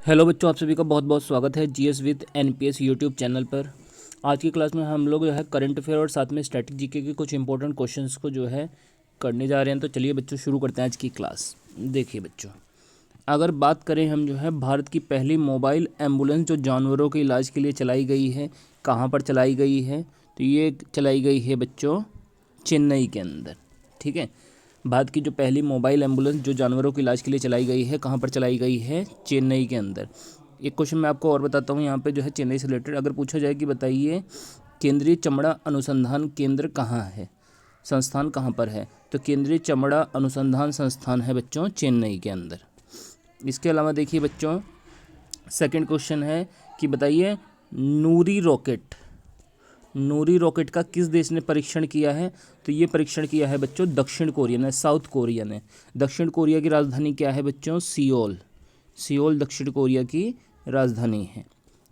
Hello बच्चों, आप सभी का बहुत बहुत स्वागत है GS with NPS YouTube channel पर। आज की क्लास में हम लोग जो है करंट अफेयर और साथ में स्टैटिक जीके के कुछ इंपॉर्टेंट क्वेश्चंस को जो है करने जा रहे हैं। तो चलिए बच्चों शुरू करते हैं आज की क्लास। देखिए बच्चों, अगर बात करें हम जो है भारत की पहली मोबाइल एम्बुलेंस जो जानवरों के इलाज के लिए चलाई गई है, कहाँ पर चलाई गई है? तो ये चलाई गई है बच्चों चेन्नई के अंदर। ठीक है, भारत की जो पहली मोबाइल एम्बुलेंस जो जानवरों के इलाज के लिए चलाई गई है, कहाँ पर चलाई गई है? चेन्नई के अंदर। एक क्वेश्चन मैं आपको और बताता हूँ यहाँ पे जो है चेन्नई से रिलेटेड। अगर पूछा जाए कि बताइए केंद्रीय चमड़ा अनुसंधान केंद्र कहाँ है, संस्थान कहाँ पर है? तो केंद्रीय चमड़ा अनुसंधान संस्थान है बच्चों चेन्नई के अंदर। इसके अलावा देखिए बच्चों, सेकंड क्वेश्चन है कि बताइए नूरी रॉकेट का किस देश ने परीक्षण किया है? तो ये परीक्षण किया है बच्चों दक्षिण कोरिया ने, साउथ कोरिया ने। दक्षिण कोरिया की राजधानी क्या है बच्चों? सियोल दक्षिण कोरिया की राजधानी है।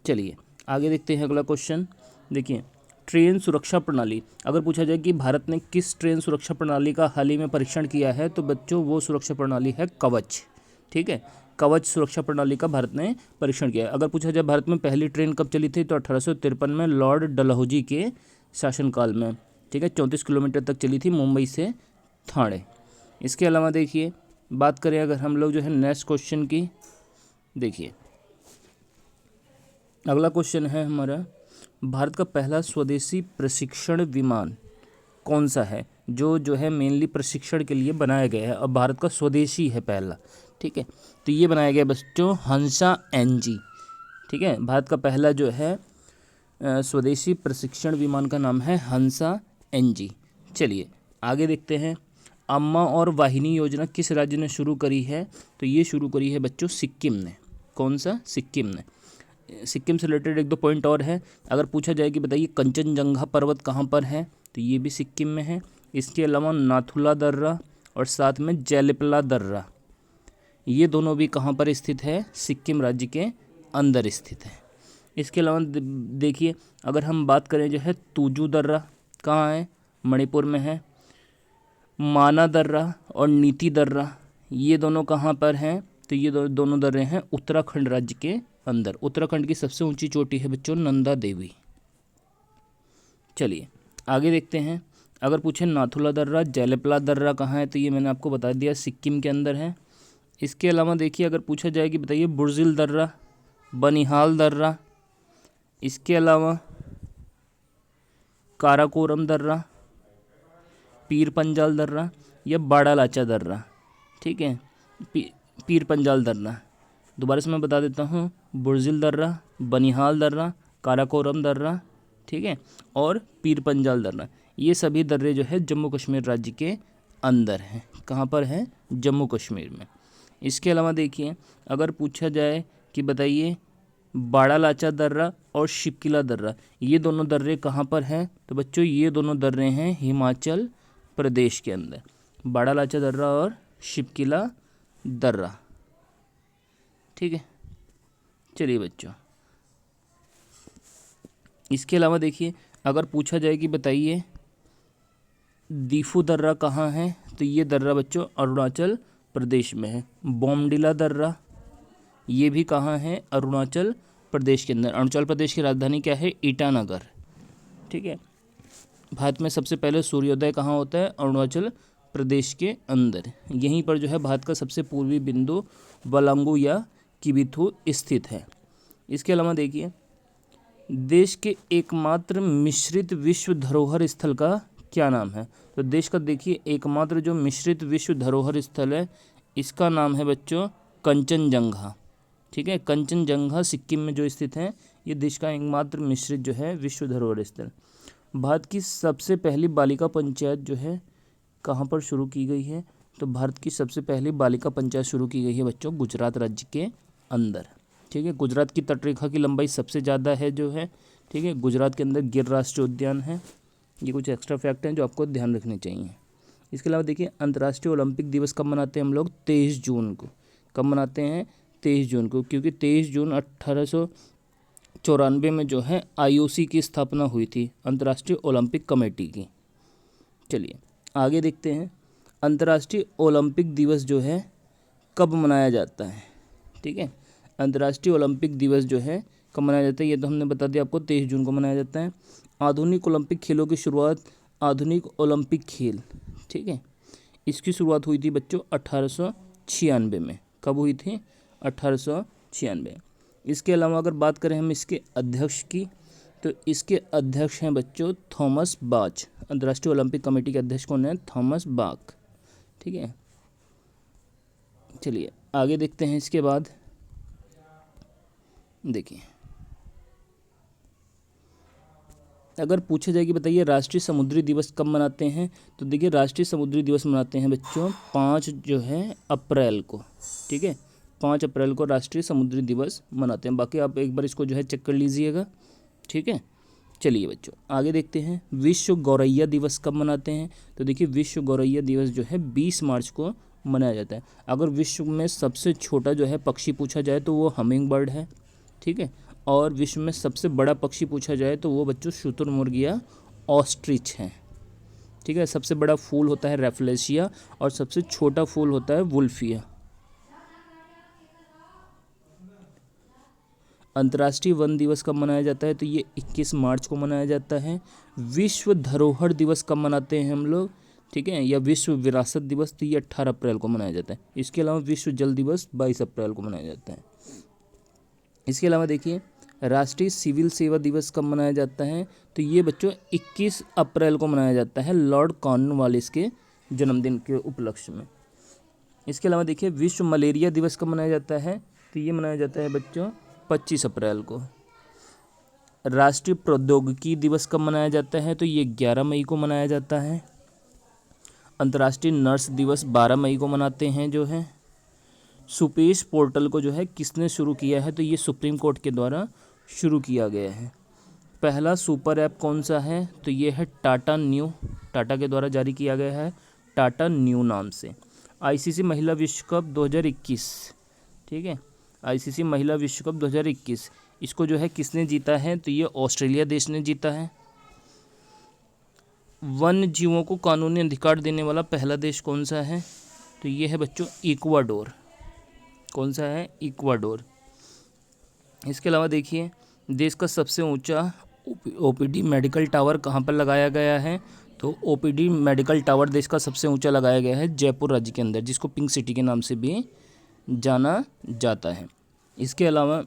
चलिए आगे देखते हैं अगला क्वेश्चन। देखिए ट्रेन सुरक्षा प्रणाली, अगर पूछा जाए कि भारत ने किस ट्रेन सुरक्षा प्रणाली का हाल ही में परीक्षण किया है, तो बच्चों वो सुरक्षा प्रणाली है कवच। ठीक है, कवच सुरक्षा प्रणाली का भारत ने परीक्षण किया है। अगर पूछा जाए भारत में पहली ट्रेन कब चली थी, तो 1853 में लॉर्ड डलहौजी के शासनकाल में। ठीक है, 34 किलोमीटर तक चली थी मुंबई से ठाणे। इसके अलावा देखिए बात करें अगर हम लोग जो है नेक्स्ट क्वेश्चन की, देखिए अगला क्वेश्चन है हमारा, भारत का पहला स्वदेशी प्रशिक्षण विमान कौन सा है जो है मेनली प्रशिक्षण के लिए बनाया गया है और भारत का स्वदेशी है पहला? ठीक है, तो ये बनाया गया बच्चों हंसा एनजी। ठीक है, भारत का पहला जो है स्वदेशी प्रशिक्षण विमान का नाम है हंसा एनजी। चलिए आगे देखते हैं, अम्मा और वाहिनी योजना किस राज्य ने शुरू करी है? तो ये शुरू करी है बच्चों सिक्किम ने। कौन सा? सिक्किम ने। सिक्किम से रिलेटेड एक दो पॉइंट और है। अगर पूछा जाए कि बताइए कंचनजंगा पर्वत कहाँ पर है, तो ये भी सिक्किम में है। इसके अलावा नाथुला दर्रा और साथ में जैलिपला दर्रा, ये दोनों भी कहाँ पर स्थित है? सिक्किम राज्य के अंदर स्थित है। इसके अलावा देखिए अगर हम बात करें जो है तुजू दर्रा कहाँ है? मणिपुर में है। माना दर्रा और नीति दर्रा, ये दोनों कहाँ पर हैं? तो ये दोनों दर्रे हैं उत्तराखंड राज्य के अंदर। उत्तराखंड की सबसे ऊंची चोटी है बच्चों नंदा देवी। चलिए आगे देखते हैं, अगर पूछे नाथुला दर्रा जैलेपला दर्रा कहाँ है, तो ये मैंने आपको बता दिया सिक्किम के अंदर है। इसके अलावा देखिए अगर पूछा जाए कि बताइए बुर्जिल दर्रा, बनिहाल दर्रा, इसके अलावा काराकोरम दर्रा, पीर पंजाल दर्रा या बाड़ा लाचा दर्रा। ठीक है, पीर पंजाल दर्रा, दोबारा से मैं बता देता हूँ, बुर्जिल दर्रा, बनिहाल दर्रा, काराकोरम दर्रा, ठीक है, और पीर पंजाल दर्रा, ये सभी दर्रे जो है जम्मू कश्मीर राज्य के अंदर हैं। कहाँ पर है? जम्मू कश्मीर में। इसके अलावा देखिए अगर पूछा जाए कि बताइए बाड़ा लाचा दर्रा और शिपकिला दर्रा, ये दोनों दर्रे कहाँ पर हैं? तो बच्चों ये दोनों दर्रे हैं हिमाचल प्रदेश के अंदर, बाड़ा लाचा दर्रा और शिपकिला दर्रा। ठीक है, चलिए बच्चों इसके अलावा देखिए अगर पूछा जाए कि बताइए दीफू दर्रा कहाँ है, तो ये दर्रा बच्चों अरुणाचल प्रदेश में है। बोमडिला दर्रा, ये भी कहाँ है? अरुणाचल प्रदेश के अंदर। अरुणाचल प्रदेश की राजधानी क्या है? ईटानगर। ठीक है, भारत में सबसे पहले सूर्योदय कहाँ होता है? अरुणाचल प्रदेश के अंदर। यहीं पर जो है भारत का सबसे पूर्वी बिंदु वलांगू या किबिथु स्थित है। इसके अलावा देखिए देश के एकमात्र मिश्रित विश्व धरोहर स्थल का क्या नाम है? तो देश का देखिए एकमात्र जो मिश्रित विश्व धरोहर स्थल है, इसका नाम है बच्चों कंचनजंगा। ठीक है, कंचनजंगा सिक्किम में जो स्थित है, ये देश का एकमात्र मिश्रित जो है विश्व धरोहर स्थल। भारत की सबसे पहली बालिका पंचायत जो है कहाँ पर शुरू की गई है? तो भारत की सबसे पहली बालिका पंचायत शुरू की गई है बच्चों गुजरात राज्य के अंदर। ठीक है, गुजरात की तटरेखा की लंबाई सबसे ज़्यादा है जो है। ठीक है, गुजरात के अंदर गिर राष्ट्रीय उद्यान है। ये कुछ एक्स्ट्रा फैक्ट हैं जो आपको ध्यान रखने चाहिए। इसके अलावा देखिए अंतर्राष्ट्रीय ओलंपिक दिवस कब मनाते हैं हम लोग? 23 जून को। कब मनाते हैं? 23 जून को, क्योंकि 23 जून 1894 में जो है IOC की स्थापना हुई थी, अंतर्राष्ट्रीय ओलंपिक कमेटी की। चलिए आगे देखते हैं, अंतर्राष्ट्रीय ओलंपिक दिवस जो है कब मनाया जाता है? ठीक है, अंतर्राष्ट्रीय ओलंपिक दिवस जो है कब मनाया जाता है, ये तो हमने बता दिया आपको, 23 जून को मनाया जाता है। आधुनिक ओलंपिक खेलों की शुरुआत, आधुनिक ओलंपिक खेल, ठीक है, इसकी शुरुआत हुई थी बच्चों 1896 में। कब हुई थी? 1896। इसके अलावा अगर बात करें हम इसके अध्यक्ष की, तो इसके अध्यक्ष हैं बच्चों थॉमस बाच। अंतर्राष्ट्रीय ओलंपिक कमेटी के अध्यक्ष कौन है? थॉमस बाच, ठीक है। चलिए आगे देखते हैं। इसके बाद देखिए, अगर पूछा जाए कि बताइए राष्ट्रीय समुद्री दिवस कब मनाते हैं, तो देखिए राष्ट्रीय समुद्री दिवस मनाते हैं बच्चों 5 जो है अप्रैल को, ठीक है, 5 अप्रैल को राष्ट्रीय समुद्री दिवस मनाते हैं। बाकी आप एक बार इसको जो है चेक कर लीजिएगा, ठीक है। चलिए बच्चों आगे देखते हैं। विश्व गौरैया दिवस कब मनाते हैं, तो देखिए विश्व गौरैया दिवस जो है 20 मार्च को मनाया जाता है। अगर विश्व में सबसे छोटा जो है पक्षी पूछा जाए तो वो हमिंग बर्ड है, ठीक है, और विश्व में सबसे बड़ा पक्षी पूछा जाए तो वो बच्चों शुतुरमुर्ग या ऑस्ट्रिच है, ठीक है। सबसे बड़ा फूल होता है रेफलेशिया और सबसे छोटा फूल होता है वुल्फिया। अंतर्राष्ट्रीय वन दिवस कब मनाया जाता है, तो ये 21 मार्च को मनाया जाता है। विश्व धरोहर दिवस कब मनाते हैं हम लोग, ठीक है, या विश्व विरासत दिवस, तो ये 18 अप्रैल को मनाया जाता है। इसके अलावा विश्व जल दिवस 22 अप्रैल को मनाया जाता है। इसके अलावा देखिए राष्ट्रीय सिविल सेवा दिवस कब मनाया जाता है, तो ये बच्चों 21 अप्रैल को मनाया जाता है, लॉर्ड कॉर्नवालिस के जन्मदिन के उपलक्ष्य में। इसके अलावा देखिए विश्व मलेरिया दिवस कब मनाया जाता है, तो ये मनाया जाता है बच्चों 25 अप्रैल को। राष्ट्रीय प्रौद्योगिकी दिवस कब मनाया जाता है, तो ये 11 मई को मनाया जाता है। अंतर्राष्ट्रीय नर्स दिवस 12 मई को मनाते हैं जो है। सुपेश पोर्टल को जो है किसने शुरू किया है, तो ये सुप्रीम कोर्ट के द्वारा शुरू किया गया है। पहला सुपर ऐप कौन सा है, तो ये है टाटा न्यू, टाटा के द्वारा जारी किया गया है टाटा न्यू नाम से। आईसीसी महिला विश्व कप 2021, ठीक है, आईसीसी महिला विश्व कप 2021 इसको जो है किसने जीता है, तो ये ऑस्ट्रेलिया देश ने जीता है। वन्य जीवों को कानूनी अधिकार देने वाला पहला देश कौन सा है, तो ये है बच्चों इक्वाडोर। कौन सा है? इक्वाडोर। इसके अलावा देखिए देश का सबसे ऊंचा ओपीडी मेडिकल टावर कहाँ पर लगाया गया है, तो ओपीडी मेडिकल टावर देश का सबसे ऊंचा लगाया गया है जयपुर राज्य के अंदर, जिसको पिंक सिटी के नाम से भी जाना जाता है। इसके अलावा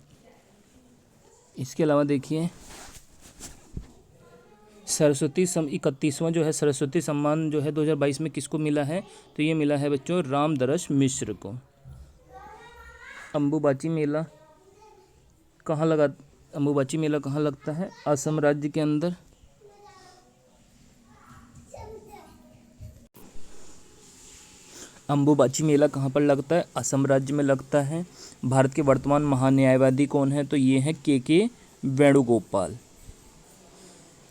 देखिए सरस्वती 31वां जो है सरस्वती सम्मान जो है 2022 में किसको मिला है, तो ये मिला है बच्चों रामदरस मिश्र को। अंबुबाची मेला कहाँ लगता है? असम राज्य के अंदर। अंबुबाची मेला कहाँ पर लगता है? असम राज्य में लगता है। भारत के वर्तमान महान्यायवादी कौन है, तो ये हैं के वेणुगोपाल।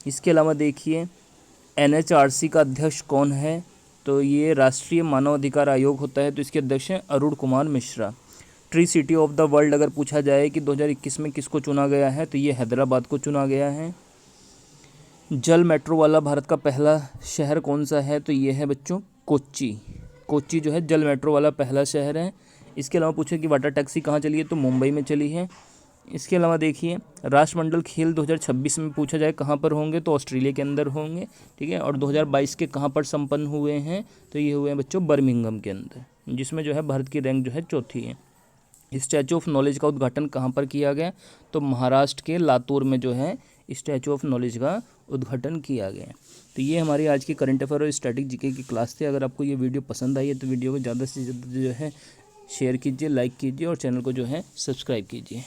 इसके अलावा देखिए एनएचआरसी का अध्यक्ष कौन है, तो ये राष्ट्रीय मानव अधिकार आयोग होता है, तो इसके अध्यक्ष हैं Arun Kumar Mishra. Tree city of the world अगर पूछा जाए कि 2021 में किसको चुना गया है, तो ये हैदराबाद को चुना गया है। जल मेट्रो वाला भारत का पहला शहर कौन सा है, तो ये है बच्चों कोच्चि जो है जल मेट्रो वाला पहला शहर है। इसके अलावा पूछे कि वाटर टैक्सी कहाँ चली है, तो मुंबई में चली है। इसके अलावा देखिए राष्ट्रमंडल खेल 2026 में पूछा जाए कहाँ पर होंगे, तो ऑस्ट्रेलिया के अंदर होंगे, ठीक है। और 2022 के कहाँ पर संपन्न हुए हैं, तो ये हुए हैं बच्चों बर्मिंघम के अंदर, जिसमें जो है भारत की रैंक जो है 4थी है। स्टैचू ऑफ नॉलेज का उद्घाटन कहाँ पर किया गया, तो महाराष्ट्र के लातूर में जो है स्टैचू ऑफ नॉलेज का उद्घाटन किया गया। तो ये हमारी आज की करंट अफेयर और स्टैटिक जीके की क्लास थी। अगर आपको ये वीडियो पसंद आई है तो वीडियो को ज़्यादा से ज़्यादा जो है शेयर कीजिए, लाइक कीजिए और चैनल को जो है सब्सक्राइब कीजिए।